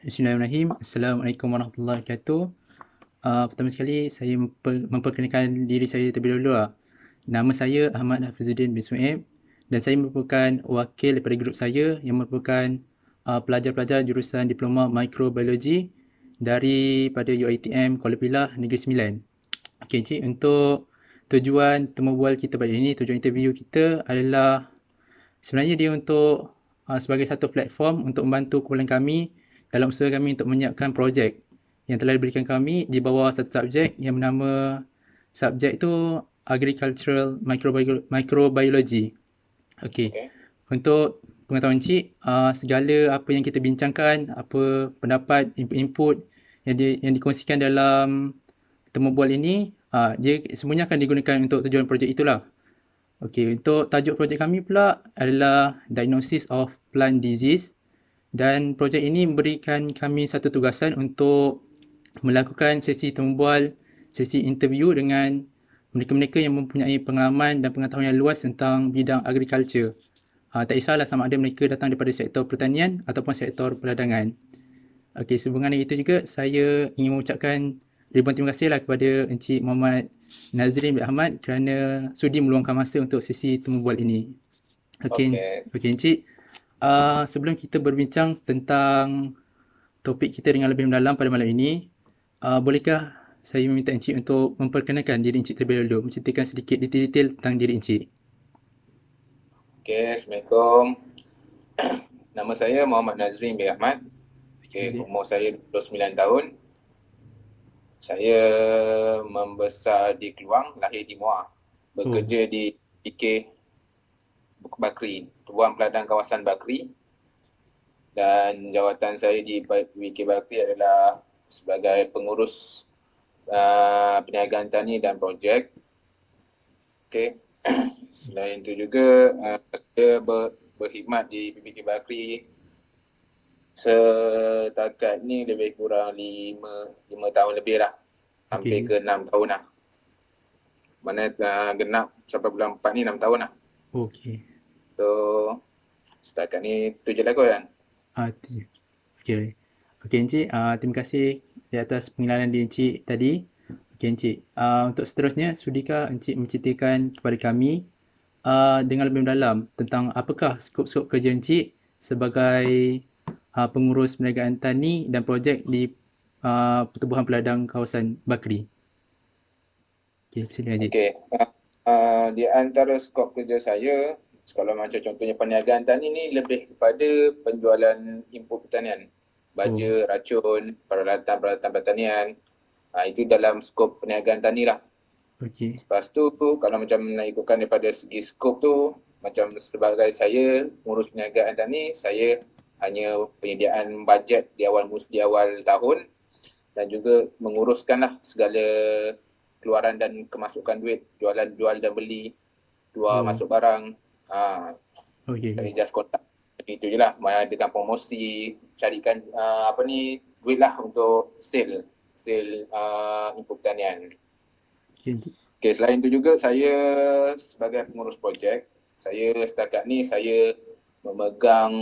Bismillahirrahmanirrahim. Assalamualaikum warahmatullahi wabarakatuh. Pertama sekali saya memperkenalkan diri saya terlebih dahulu. Nama saya Ahmad Hafizuddin bin Suhaib dan saya merupakan wakil daripada grup saya yang merupakan pelajar-pelajar jurusan Diploma Microbiology daripada UiTM Kuala Pilah Negeri Sembilan. Okey Encik, untuk tujuan temu bual kita pada ini, tujuan interview kita adalah sebenarnya dia untuk sebagai satu platform untuk membantu kumpulan kami dalam usaha kami untuk menyiapkan projek yang telah diberikan kami di bawah satu subjek yang bernama subjek itu Agricultural Microbiology. Okey. Okay. Untuk pengetahuan Cik, segala apa yang kita bincangkan, apa pendapat, input-input yang dikongsikan dalam temu bual ini, dia semuanya akan digunakan untuk tujuan projek itulah. Okey, untuk tajuk projek kami pula adalah Diagnosis of Plant Disease dan projek ini memberikan kami satu tugasan untuk melakukan sesi temu bual, sesi interview dengan mereka-mereka yang mempunyai pengalaman dan pengetahuan yang luas tentang bidang agriculture. Tak kisahlah sama ada mereka datang daripada sektor pertanian ataupun sektor perdagangan. Okey, sehubungan dengan itu juga saya ingin mengucapkan ribuan terima kasihlah kepada Encik Muhammad Nazrin bin Ahmad kerana sudi meluangkan masa untuk sesi temu bual ini. Okey, Okay. okey Encik. Sebelum kita berbincang tentang topik kita dengan lebih mendalam pada malam ini, bolehkah saya meminta Encik untuk memperkenalkan diri Encik terlebih dahulu, menceritakan sedikit detail-detail tentang diri Encik. Okay. Assalamualaikum. Nama saya Muhammad Nazrin bin Ahmad. Okey, Okay. Encik. Umur saya 29 tahun. Saya membesar di Keluang, lahir di Muar. Oh, Bekerja di PK Bakri, Tuan Peladang Kawasan Bakri. Dan jawatan saya di PK Bakri adalah sebagai pengurus perniagaan tani dan projek. Okay. Selain itu juga saya berkhidmat di PBK Bakri setakat ni lebih kurang 5 tahun lebih lah. Hampir okey. ke 6 tahun lah. Mana genap sampai bulan 4 ni 6 tahun lah. Okey. So setakat ni tu je lah kan. Tu je. Okey. Okey Encik, terima kasih di atas pengenalan diri Encik tadi. Okey Encik, untuk seterusnya sudikah Encik menceritakan kepada kami dengan lebih mendalam tentang apakah skop-skop kerja Encik sebagai pengurus perniagaan tani dan projek di Pertubuhan Peladang Kawasan Bakri. Okey, silakan Encik. Okay. Di antara skop kerja saya, kalau macam contohnya perniagaan tani ni lebih kepada penjualan input pertanian. Oh, Baja, racun, peralatan-peralatan pertanian. Itu dalam skop perniagaan tani lah. okey. Lepas tu kalau macam nak ikutkan daripada segi skop tu, macam sebagai saya ngurus perniagaan tani, saya hanya penyediaan bajet di awal tahun dan juga menguruskanlah segala keluaran dan kemasukan duit, jual dan beli, keluar Oh, masuk barang. okey, Saya okey. just kontak itu je lah, dengan promosi, carikan duit lah untuk sale input pertanian. Okey Encik. Okay, selain itu juga saya sebagai pengurus projek, saya setakat ni saya memegang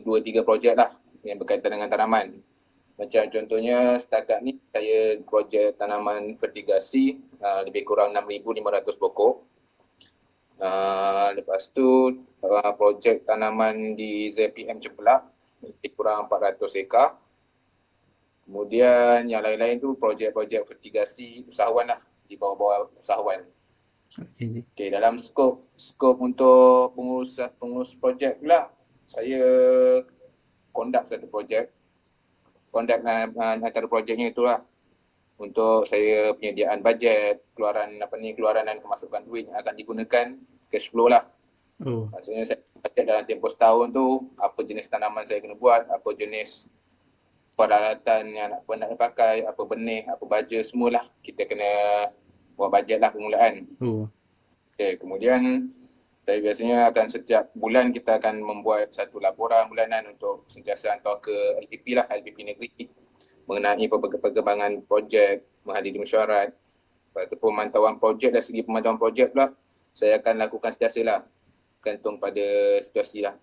dua tiga projek lah yang berkaitan dengan tanaman. Macam contohnya setakat ni saya projek tanaman fertigasi lebih kurang 6,500 pokok. Lepas tu projek tanaman di ZPM Cempelak lebih kurang 400 ekar. Kemudian yang lain-lain tu projek-projek fertigasi usahawan lah, di bawah-bawah usahawan. Okey Encik. Okay, dalam skop untuk pengurus projek pula, saya conduct satu projek. Conduct antara projeknya itulah untuk saya penyediaan bajet, keluaran dan kemasukan duit yang akan digunakan, cash flow lah. Oh, Maksudnya saya bajet dalam tempoh setahun tu, apa jenis tanaman saya kena buat, apa jenis peralatan yang nak pakai, apa benih, apa baja, semualah kita kena buat bajet lah permulaan. oh, Okay, kemudian saya biasanya akan setiap bulan kita akan membuat satu laporan bulanan untuk sentiasa hantar ke LPP lah, LPP negeri mengenai perkembangan projek, menghadiri mesyuarat. Lepas tu pemantauan projek, dari segi pemantauan projek pula, saya akan lakukan sentiasa lah, gantung pada situasi lah.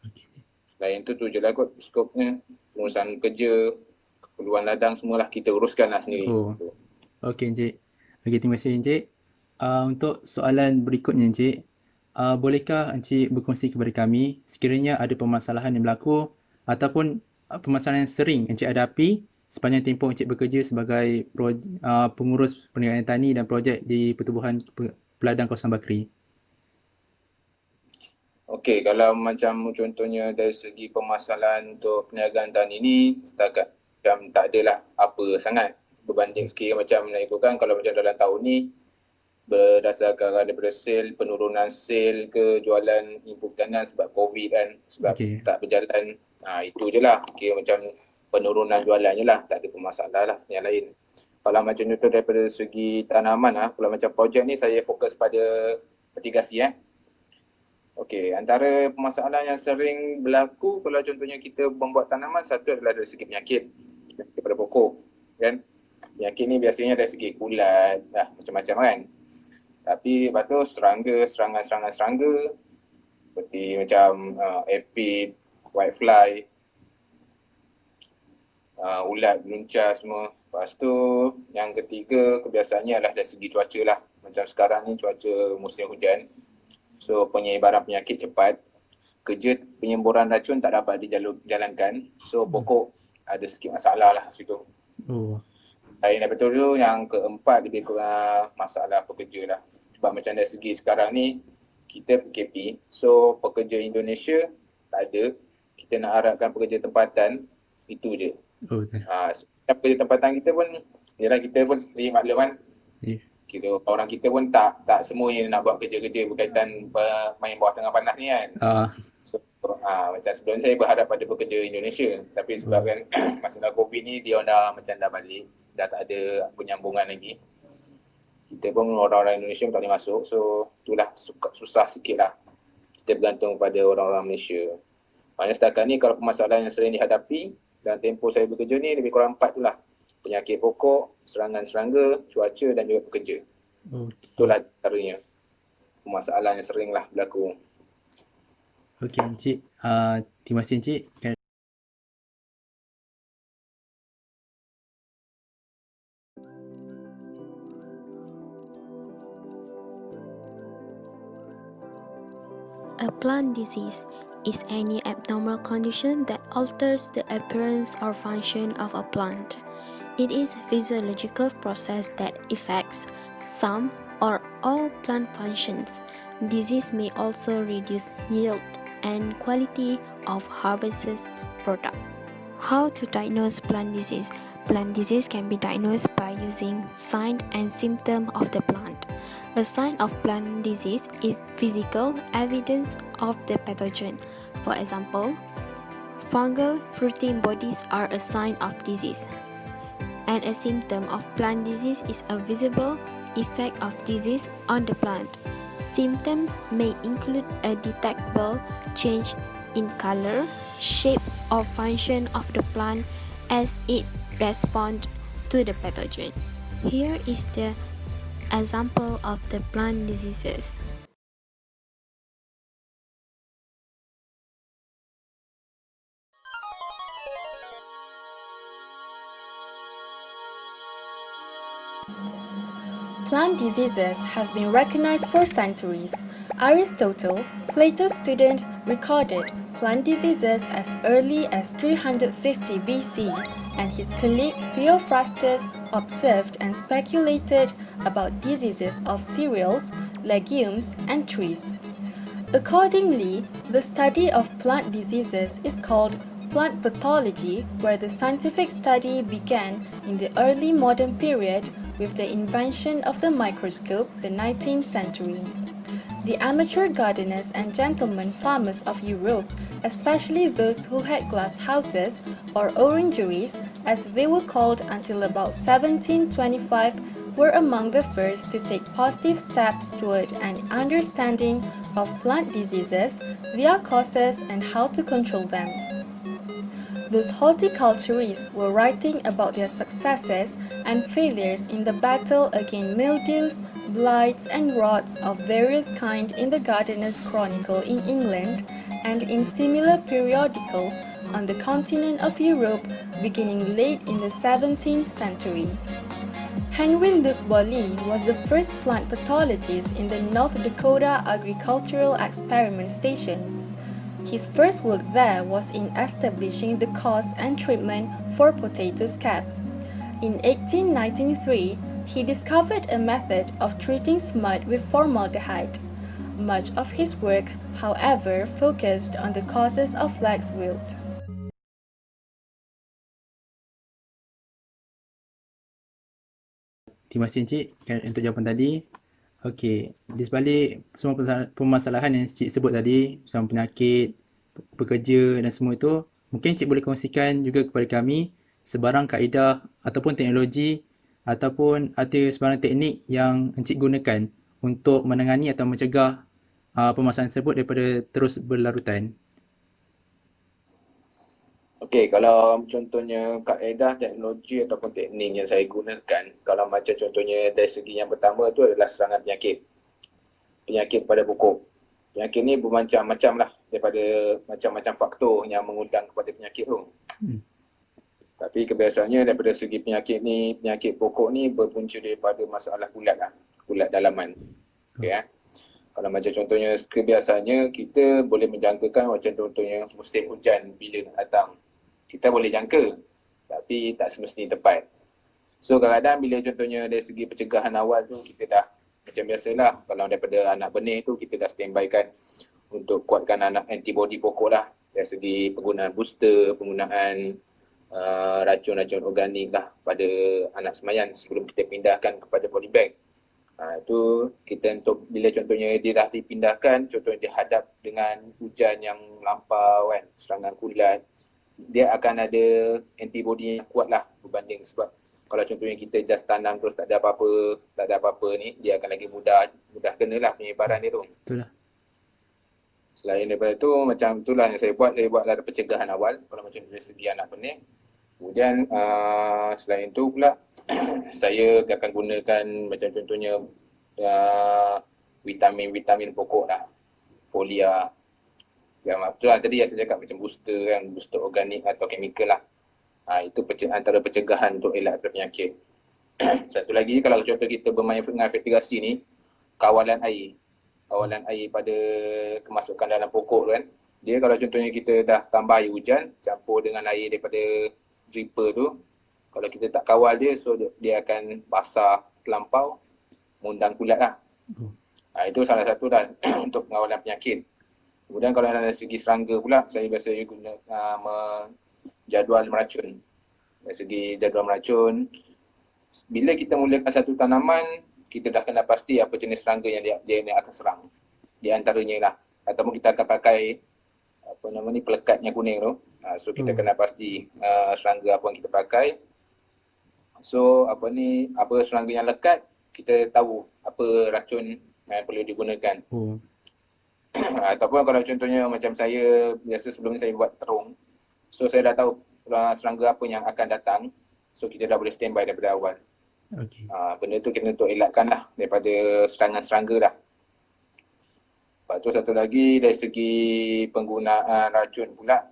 okey. Selain tu je lah kot skopnya. Pengurusan kerja, keperluan ladang semualah kita uruskan lah sendiri. Oh, okey Encik. Okey, terima kasih Encik. Untuk soalan berikutnya Encik, bolehkah Encik berkongsi kepada kami sekiranya ada permasalahan yang berlaku ataupun permasalahan yang sering Encik hadapi sepanjang tempoh Encik bekerja sebagai pengurus perniagaan tani dan projek di Pertubuhan Peladang Kawasan Bakri? Okey, kalau macam contohnya dari segi permasalahan untuk perniagaan tani ni, setakat macam tak adalah apa sangat berbanding sekiranya macam nak ikutkan kalau macam dalam tahun ni berdasarkan daripada penurunan sale ke jualan input tanian sebab COVID kan, sebab Okey. tak berjalan. Itu je lah, kira macam penurunan jualan je lah, tak ada permasalahan lah yang lain. Kalau macam contoh daripada segi tanaman kalau macam projek ni saya fokus pada fertigasi Okey, antara permasalahan yang sering berlaku kalau contohnya kita membuat tanaman, satu adalah dari segi penyakit daripada pokok kan. Penyakit ni biasanya dari segi kulat, macam-macam kan. Tapi lepas tu serangan seperti macam aphid, whitefly, ulat, beluncur semua. Lepas tu yang ketiga kebiasaannya adalah dari segi cuaca lah. Macam sekarang ni cuaca musim hujan. So penyebaran penyakit cepat, kerja penyemburan racun tak dapat dijalankan. So pokok ada sikit masalah lah situ. Oh, Lain daripada tu yang keempat lebih kurang masalah pekerja lah. Sebab macam dari segi sekarang ni kita PKP, so pekerja Indonesia tak ada. Kita nak harapkan pekerja tempatan, itu je. oh betul. Pekerja tempatan kita pun, yalah kita pun seperti maklum kan, Ya. kira orang kita pun tak semuanya nak buat kerja-kerja berkaitan main bawah tengah panas ni kan. So macam sebelum saya berhadap pada pekerja Indonesia, tapi sebab kan masalah COVID ni dia dah macam dah balik, dah tak ada penyambungan lagi. Kita pun orang-orang Indonesia tak boleh masuk, so itulah susah sikit lah. Kita bergantung pada orang-orang Malaysia. Maknanya setakat ni kalau permasalahan yang sering dihadapi dalam tempoh saya bekerja ni lebih kurang 4 tu lah. Penyakit pokok, serangan serangga, cuaca dan juga pekerja. Okey. Itulah antaranya permasalahan yang sering lah berlaku. Okey Encik. Terima kasih Encik. A plant disease is any abnormal condition that alters the appearance or function of a plant. It is a physiological process that affects some or all plant functions. Disease may also reduce yield and quality of harvested product. How to diagnose plant disease? Plant disease can be diagnosed by using signs and symptoms of the plant. A sign of plant disease is physical evidence of the pathogen. For example, fungal fruiting bodies are a sign of disease. And a symptom of plant disease is a visible effect of disease on the plant. Symptoms may include a detectable change in color, shape, or function of the plant as it responds to the pathogen. Here is the example of the plant diseases. Plant diseases have been recognized for centuries. Aristotle, Plato's student, recorded plant diseases as early as 350 BC, and his colleague Theophrastus observed and speculated about diseases of cereals, legumes, and trees. Accordingly, the study of plant diseases is called plant pathology, where the scientific study began in the early modern period with the invention of the microscope, the 19th century. The amateur gardeners and gentlemen farmers of Europe, especially those who had glass houses or orangeries, as they were called until about 1725, were among the first to take positive steps toward an understanding of plant diseases, their causes, and how to control them. Those horticulturists were writing about their successes and failures in the battle against mildews, blights and rots of various kinds in the Gardener's Chronicle in England and in similar periodicals on the continent of Europe beginning late in the 17th century. Henry Luke Boley was the first plant pathologist in the North Dakota Agricultural Experiment Station. His first work there was in establishing the cause and treatment for potato scab. In 1893, he discovered a method of treating smut with formaldehyde. Much of his work, however, focused on the causes of flax wilt. Terima kasih Encik untuk jawapan tadi. Okey, di sebalik semua permasalahan yang Encik sebut tadi, sama penyakit, pekerja dan semua itu, mungkin Encik boleh kongsikan juga kepada kami sebarang kaedah ataupun teknologi ataupun ada sebarang teknik yang Encik gunakan untuk menangani atau mencegah permasalahan tersebut daripada terus berlarutan. Okey, kalau contohnya kaedah teknologi ataupun teknik yang saya gunakan, kalau macam contohnya dari segi yang pertama tu adalah serangan penyakit. Penyakit pada pokok. Penyakit ni bermacam-macam lah daripada macam-macam faktor yang mengundang kepada penyakit tu. Tapi kebiasaannya daripada segi penyakit ni, penyakit pokok ni berpunca daripada masalah kulat lah, kulat dalaman. Okay, Kalau macam contohnya kebiasaannya kita boleh menjangkakan macam contohnya musim hujan bila nak datang. Kita boleh jangka tapi tak semestinya tepat. So kadang-kadang bila contohnya dari segi pencegahan awal tu kita dah macam biasalah kalau daripada anak benih tu kita dah standby kan untuk kuatkan anak antibody pokok lah dari segi penggunaan booster, penggunaan racun-racun organik lah pada anak semayan sebelum kita pindahkan kepada polybag. Itu kita untuk bila contohnya dia dah dipindahkan, contohnya dihadap dengan hujan yang melampau kan, serangan kulat, dia akan ada antibody yang kuat lah berbanding sebab kalau contohnya kita just tanam terus tak ada apa-apa ni, dia akan lagi mudah kena lah penyebaran dia tu. Betul lah. Selain daripada tu macam itulah yang saya buat ada pencegahan awal kalau macam dari segi anak benih. Kemudian selain tu pula saya akan gunakan macam contohnya vitamin-vitamin pokok lah, folia. Yang betul lah tadi yang saya cakap macam booster kan, booster organik atau chemical lah. Itu antara pencegahan untuk elak penyakit. Satu lagi kalau contoh kita bermain dengan fertigasi ni, kawalan air pada kemasukan dalam pokok kan. Dia kalau contohnya kita dah tambah air hujan campur dengan air daripada dripper tu, kalau kita tak kawal dia, so dia akan basah terlampau, mengundang kulat lah. Itu salah satu dah untuk pengawalan penyakit. Kemudian kalau dari segi serangga pula, saya biasanya guna jadual meracun. Dari segi jadual meracun, bila kita mulakan satu tanaman, kita dah kena pasti apa jenis serangga yang dia akan serang. Di antaranya lah, ataupun kita akan pakai pelekatnya kuning tu. So kita kena pasti serangga apa yang kita pakai. So apa serangga yang lekat, kita tahu apa racun yang perlu digunakan. Ataupun kalau contohnya macam saya, biasa sebelum ni saya buat terung. So saya dah tahu serangga apa yang akan datang. So kita dah boleh standby daripada awal. Okay. Benda tu kita untuk elakkan lah daripada serangan serangga lah. Lepas tu satu lagi dari segi penggunaan racun pula,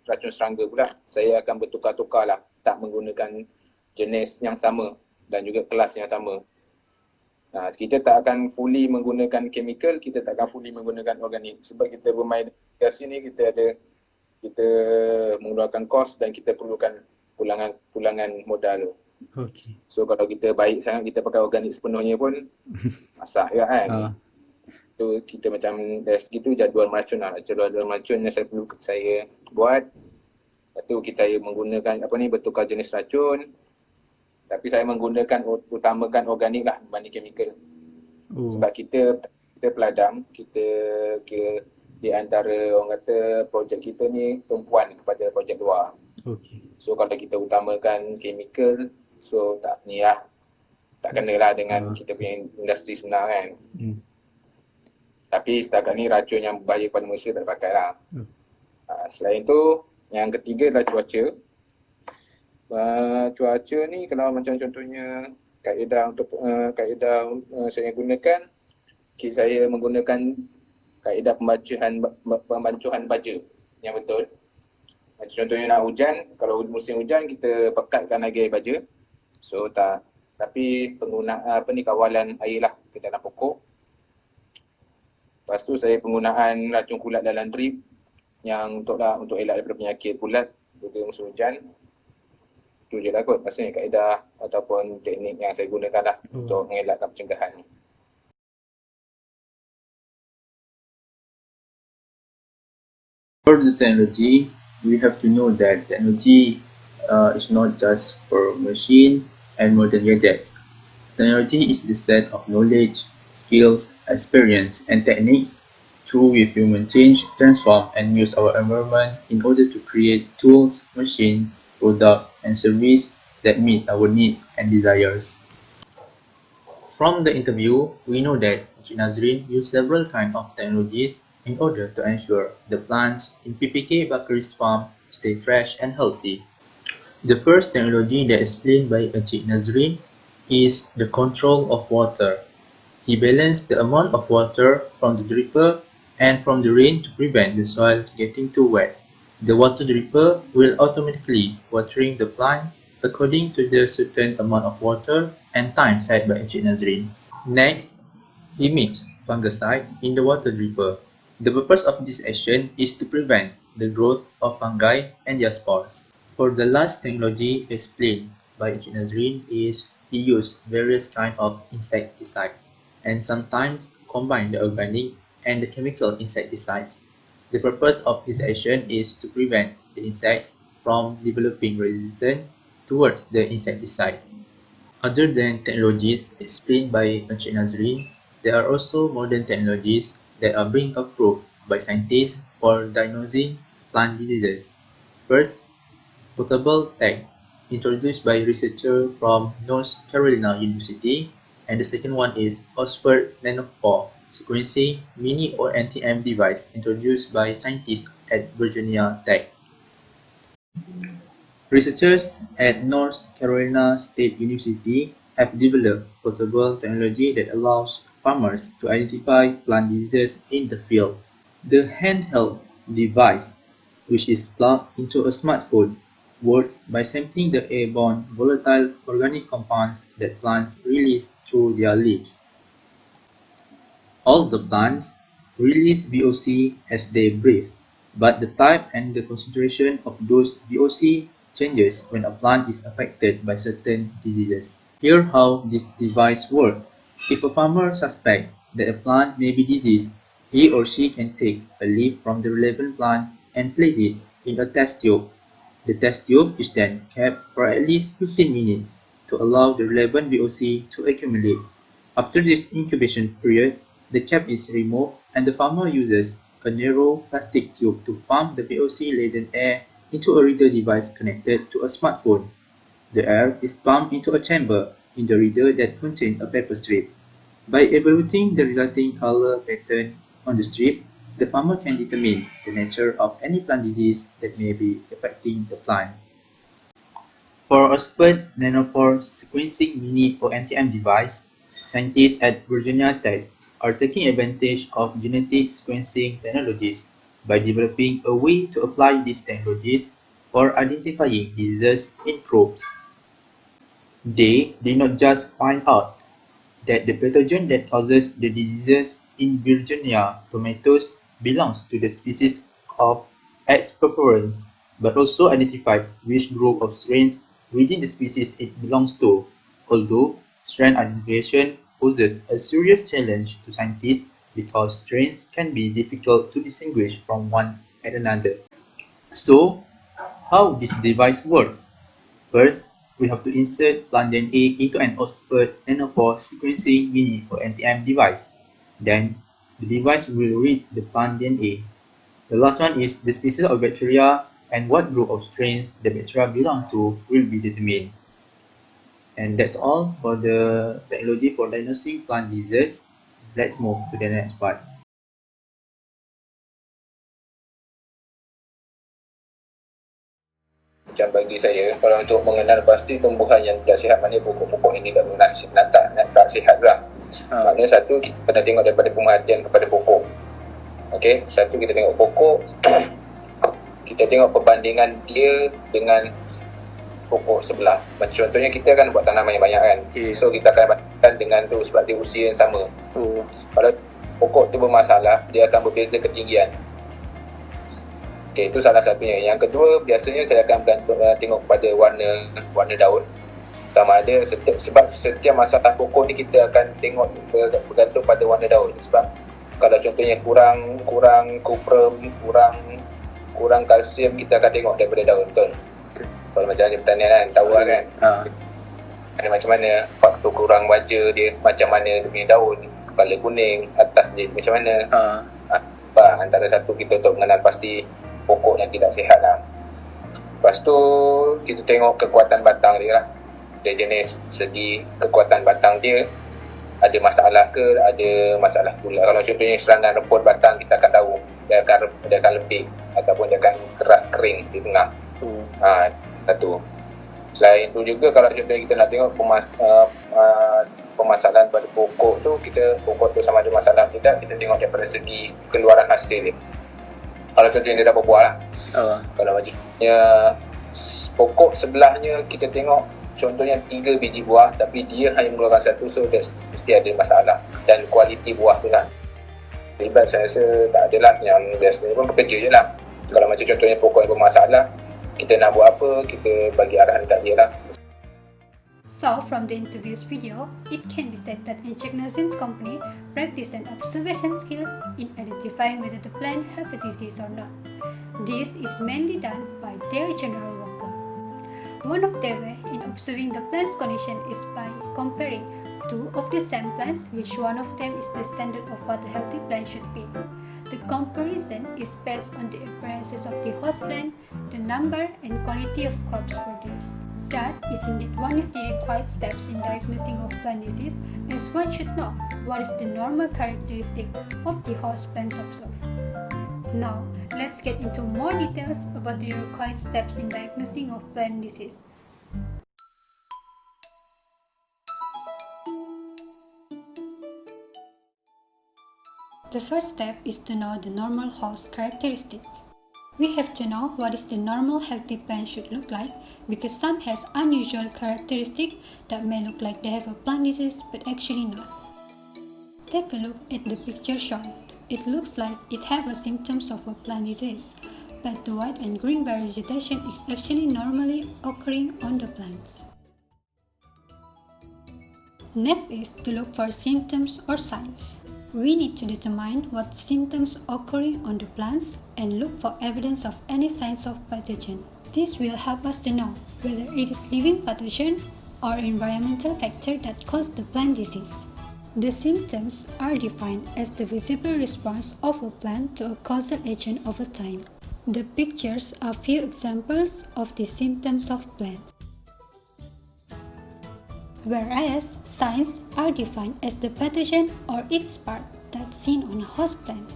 racun serangga pula, saya akan bertukar-tukar lah. Tak menggunakan jenis yang sama dan juga kelas yang sama. Kita tak akan fully menggunakan chemical, kita tak akan fully menggunakan organik. Sebab kita bermain gas ni, kita mengeluarkan kos dan kita perlukan pulangan modal tu. Okay. So kalau kita baik sangat kita pakai organik sepenuhnya pun masak ya kan. Tu kita macam dari segitu jadual meracun lah. Jadual meracun yang saya buat. Lepas tu saya menggunakan bertukar jenis racun. Tapi saya utamakan organik lah berbanding chemical. Sebab kita peladang, kita di antara orang kata projek kita ni tumpuan kepada projek luar. Okay. So kalau kita utamakan chemical, so tak kenalah dengan kita punya industri sebenar kan. Tapi setakat ni racun yang berbahaya pada manusia tak pakai lah. Selain tu, Yang ketiga adalah cuaca. Cuaca ni kalau macam contohnya kaedah saya gunakan, saya menggunakan kaedah pembancuhan baja yang betul. Macam contohnya nak hujan, kalau musim hujan kita pekatkan lagi air baja. So tapi kawalan air lah kita tanam pokok. Lepas tu saya penggunaan racun kulat dalam drip yang untuk elak daripada penyakit kulat pada musim hujan. Itu je lah kot maksudnya kaedah ataupun teknik yang saya gunakan lah untuk mengelakkan pencegahan. For the technology, we have to know that technology is not just for machine and modern gadgets. Technology is the set of knowledge, skills, experience, and techniques through which human change, transform, and use our environment in order to create tools, machine, product, and service that meet our needs and desires. From the interview, we know that Encik Nazrin used several kinds of technologies in order to ensure the plants in PPK Bakeries farm stay fresh and healthy. The first technology that is explained by Encik Nazrin is the control of water. He balanced the amount of water from the dripper and from the rain to prevent the soil getting too wet. The water dripper will automatically watering the plant according to the certain amount of water and time set by Encik Nazrin. Next, he mixed fungicide in the water dripper. The purpose of this action is to prevent the growth of fungi and their spores. For the last technology explained by Encik Nazrin is he used various kinds of insecticides and sometimes combine the organic and the chemical insecticides. The purpose of his action is to prevent the insects from developing resistance towards the insecticides. Other than technologies explained by Encik Nazrin, there are also modern technologies that are being approved by scientists for diagnosing plant diseases. First, portable tag, introduced by researchers from North Carolina University, and the second one is Oxford Nanopore sequencing mini or NTM device introduced by scientists at Virginia Tech. Researchers at North Carolina State University have developed portable technology that allows farmers to identify plant diseases in the field. The handheld device, which is plugged into a smartphone, works by sampling the airborne volatile organic compounds that plants release through their leaves. All the plants release VOC as they breathe, but the type and the concentration of those VOC changes when a plant is affected by certain diseases. Here how this device works. If a farmer suspects that a plant may be diseased, he or she can take a leaf from the relevant plant and place it in a test tube. The test tube is then kept for at least 15 minutes to allow the relevant VOC to accumulate. After this incubation period, the cap is removed and the farmer uses a narrow plastic tube to pump the VOC-laden air into a reader device connected to a smartphone. The air is pumped into a chamber in the reader that contains a paper strip. By evaluating the resulting color pattern on the strip, the farmer can determine the nature of any plant disease that may be affecting the plant. For Oxford Nanopore sequencing mini or NTM device, scientists at Virginia Tech are taking advantage of genetic sequencing technologies by developing a way to apply these technologies for identifying diseases in crops. They did not just find out that the pathogen that causes the diseases in Virginia tomatoes belongs to the species of X. purpurans, but also identified which group of strains within the species it belongs to, although strain identification poses a serious challenge to scientists because strains can be difficult to distinguish from one and another. So, how this device works? First, we have to insert plant DNA into an Oxford Nanopore sequencing mini or NTM device. Then, the device will read the plant DNA. The last one is the species of bacteria and what group of strains the bacteria belong to will be determined. And that's all for the technology for diagnosing plant diseases. Let's move to the next part. macam bagi saya, kalau untuk mengenal pasti tumbuhan yang tidak sihat, mana pokok-pokok ini tak sihat lah. Maknanya satu, kita kena tengok daripada pemerhatian kepada pokok. Okey, satu kita tengok pokok, kita tengok perbandingan dia dengan pokok sebelah. Macam contohnya kita akan buat tanaman yang banyak kan. So kita akan bandingkan dengan tu sebab dia usia yang sama. Kalau pokok tu bermasalah, dia akan berbeza ketinggian. Okey, itu salah satunya. Yang kedua, biasanya saya akan tengok pada warna daun. Sama ada sebab setiap masalah pokok ni kita akan tengok bergantung pada warna daun. Sebab kalau contohnya kurang kuprum, kurang kalsium, kita akan tengok daripada daun, betul. Kalau macam ni pertanian kan, tahu lah kan. Ada macam mana faktor kurang baja dia, macam mana dia punya daun, kala kuning, atas dia macam mana. Antara satu kita untuk mengenal pasti pokok yang tidak sihat lah. Lepas tu kita tengok kekuatan batang dia lah. Dia jenis segi kekuatan batang dia, ada masalah ke, ada masalah pula. Kalau contohnya serangan rumput batang, kita akan tahu dia akan lebih ataupun dia akan keras kering di tengah. Satu. Selain tu juga, kalau contohnya kita nak tengok permasalahan pada pokok tu, pokok tu sama ada masalah tidak, kita tengok daripada segi keluaran hasil dia. Kalau contohnya dia dah berbuah lah. Kalau macamnya pokok sebelahnya kita tengok contohnya 3 biji buah tapi dia hanya mengeluarkan 1, so dia mesti ada masalah. Dan kualiti buah tu lah. Libat saya rasa tak adalah, yang biasanya pun bekerja je lah. Kalau macam contohnya pokok yang bermasalah, kita nak buat apa, kita bagi arahan kat dia lah. So, from the interview's video, it can be said that Encik Narsin's company practice and observation skills in identifying whether the plant have a disease or not. This is mainly done by their general worker. One of their way in observing the plant's condition is by comparing 2 of the same plants, which one of them is the standard of what a healthy plant should be. The comparison is based on the appearances of the host plant, the number and quality of crops produced. That is indeed one of the required steps in diagnosing of plant disease, as one should know what is the normal characteristic of the host plants observed. Now, let's get into more details about the required steps in diagnosing of plant disease. The first step is to know the normal host characteristic. We have to know what is the normal healthy plant should look like, because some has unusual characteristic that may look like they have a plant disease but actually not. Take a look at the picture shown. It looks like it have a symptoms of a plant disease, but the white and green vegetation is actually normally occurring on the plants. Next is to look for symptoms or signs. We need to determine what symptoms occurring on the plants and look for evidence of any signs of pathogen. This will help us to know whether it is living pathogen or environmental factor that caused the plant disease. The symptoms are defined as the visible response of a plant to a causal agent over time. The pictures are few examples of the symptoms of plants. Whereas signs are defined as the pathogen or its part that's seen on a host plant.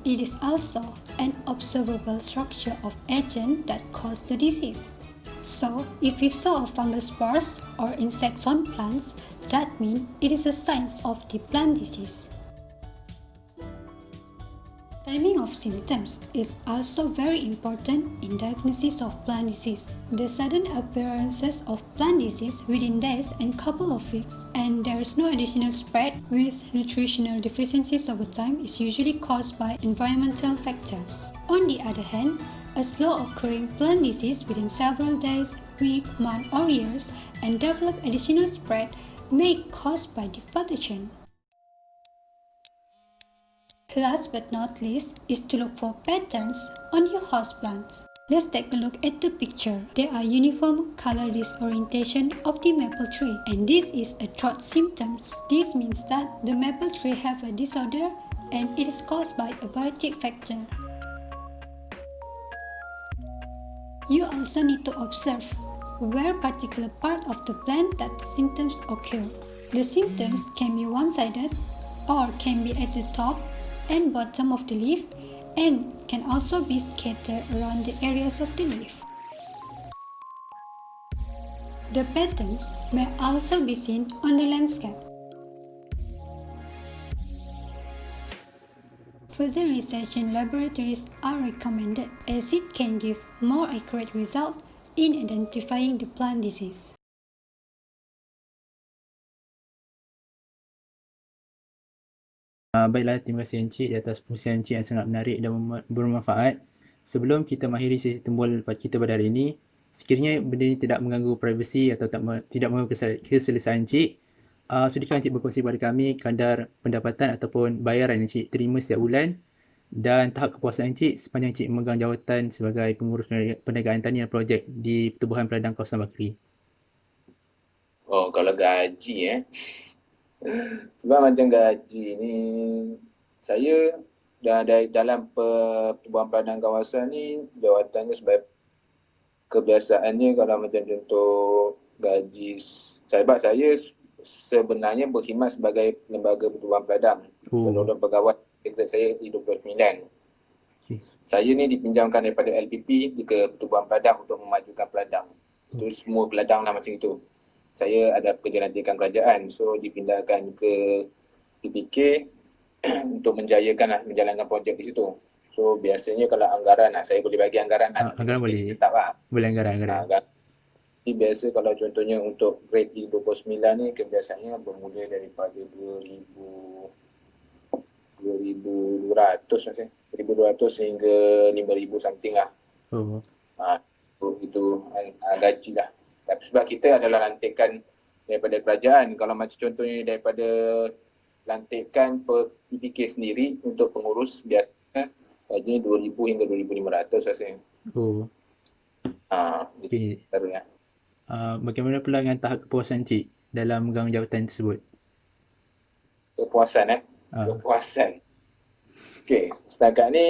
It is also an observable structure of agent that cause the disease. So, if we saw a fungal spores or insects on plants, that means it is a sign of the plant disease. Timing of symptoms is also very important in diagnosis of plant disease. The sudden appearances of plant disease within days and couple of weeks, and there is no additional spread with nutritional deficiencies over time, is usually caused by environmental factors. On the other hand, a slow occurring plant disease within several days, weeks, months or years and develop additional spread may be caused by the pathogen. Last but not least is to look for patterns on your host plants. Let's take a look at the picture. There are uniform color disorientation of the maple tree, and this is a drought symptoms. This means that the maple tree have a disorder and it is caused by a biotic factor. You also need to observe where particular part of the plant that symptoms occur. The symptoms can be one-sided or can be at the top and bottom of the leaf, and can also be scattered around the areas of the leaf. The patterns may also be seen on the landscape. Further research in laboratories are recommended as it can give more accurate results in identifying the plant disease. Baiklah, terima kasih Encik di atas perkongsian Encik yang sangat menarik dan bermanfaat. Sebelum kita mengakhiri sesi timbul kita pada hari ini, sekiranya benda ini tidak mengganggu privasi atau tidak mengganggu keselesaan Encik, sudahkah Encik berkongsi kepada kami kadar pendapatan ataupun bayaran yang Encik terima setiap bulan dan tahap kepuasan Encik sepanjang Encik memegang jawatan sebagai pengurus perniagaan tani dan projek di Pertubuhan Peladang Kawasan Bakri? Oh, kalau gaji sebab macam gaji ni, saya dah ada dalam Pertubuhan Peladang Kawasan ni, jawatannya sebagai kebiasaannya kalau macam contoh gaji, sebab saya sebenarnya berkhidmat sebagai lembaga Pertubuhan Peladang. Penolong pegawai saya di 29. Saya ni dipinjamkan daripada LPP ke Pertubuhan Peladang untuk memajukan peladang. Itu semua peladang lah macam itu. Saya ada pekerja lantikan kerajaan, so dipindahkan ke PPK untuk menjalankan projek di situ. So biasanya kalau anggaran, saya boleh bagi anggaran. Anggaran boleh. Tetap lah. Boleh anggaran. Jadi biasa kalau contohnya untuk grade E29 ni kebiasaannya bermula daripada 2,200 masih. 1,200 hingga 5,000 something lah. Itu gaji lah. Tapi sebab kita adalah lantikan daripada kerajaan, kalau macam contohnya daripada lantikan PPK sendiri untuk pengurus, biasanya gajinya 2,000 hingga 2,500 rasanya. Okay. Taruhnya. Bagaimana pula dengan tahap kepuasan Encik dalam memegang jawatan tersebut? Kepuasan Kepuasan. Okey, setakat ni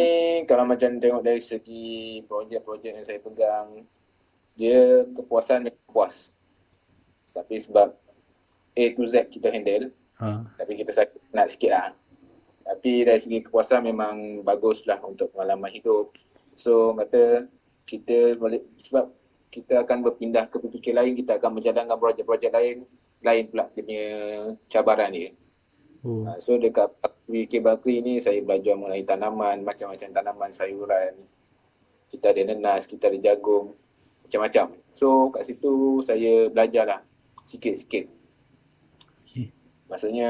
kalau macam tengok dari segi projek-projek yang saya pegang, dia kepuasan memang puas. Tapi sebab A to Z kita handle, tapi kita nak sikit lah. Tapi dari segi kepuasan memang bagus lah untuk pengalaman hidup. So kata kita boleh, sebab kita akan berpindah ke PPK lain, kita akan menjalankan projek-projek lain pula dia punya cabaran dia. So dekat PPK Bakri ni saya belajar mengenai tanaman, macam-macam tanaman sayuran. Kita ada nenas, kita ada jagung, macam-macam. So kat situ saya belajarlah sikit-sikit. Maksudnya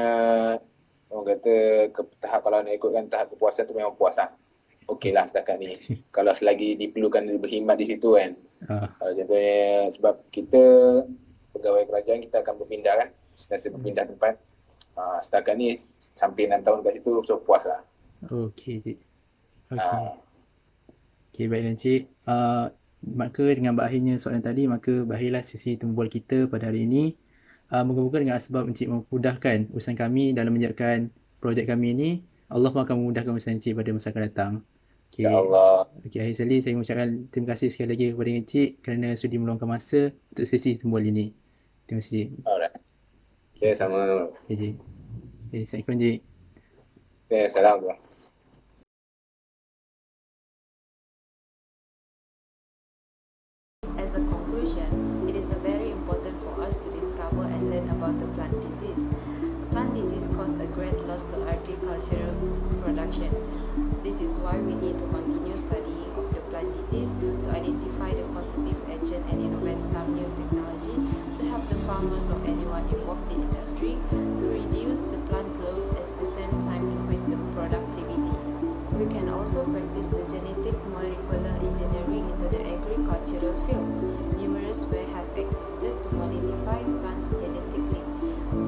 orang kata tahap, kalau nak ikutkan tahap kepuasan tu memang puas lah. Okey lah setakat ni. Kalau selagi diperlukan berkhidmat di situ kan. Kalau contohnya sebab kita pegawai kerajaan, kita akan berpindah kan. Sentiasa berpindah tempat. Setakat ni sampai 6 tahun kat situ, so puas lah. Okey Cik. Okey, baiklah Cik. Maka dengan berakhirnya soalan tadi, maka berakhirlah sesi temu kita pada hari ini. Moga-moga dengan sebab Encik memudahkan urusan kami dalam menjalankan projek kami ini, Allah akan memudahkan urusan Encik pada masa akan datang. Okay. Ya Allah. Okey, akhir sekali saya mengucapkan terima kasih sekali lagi kepada Encik kerana sudi meluangkan masa untuk sesi temu ini. Terima kasih. Alright. Okay, sama. Okay, Cik. Okay, Assalamualaikum Cik. Okay, Assalamualaikum. As a conclusion, it is very important for us to discover and learn about the plant disease. Plant disease cause a great loss to agricultural production. This is why we need to continue studying of the plant disease to identify the positive agent and innovate some new technology to help the farmers or anyone involved in industry to reduce the plant growth at the same time increase the productivity. We can also practice the genetic molecular engineering into the agricultural field. Numerous ways have existed to modify plants genetically.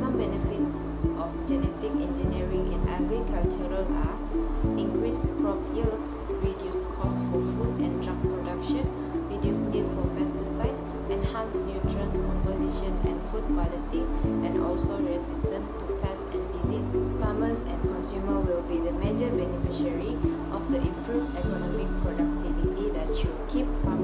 Some benefits of genetic engineering in agricultural are increased crop yields, reduced cost for food and drug production, reduced need for pesticide, enhanced nutrient composition and food quality, and also resistant to pests and disease. Farmers and consumers will be the major beneficiary of the improved economic productivity that should keep farmers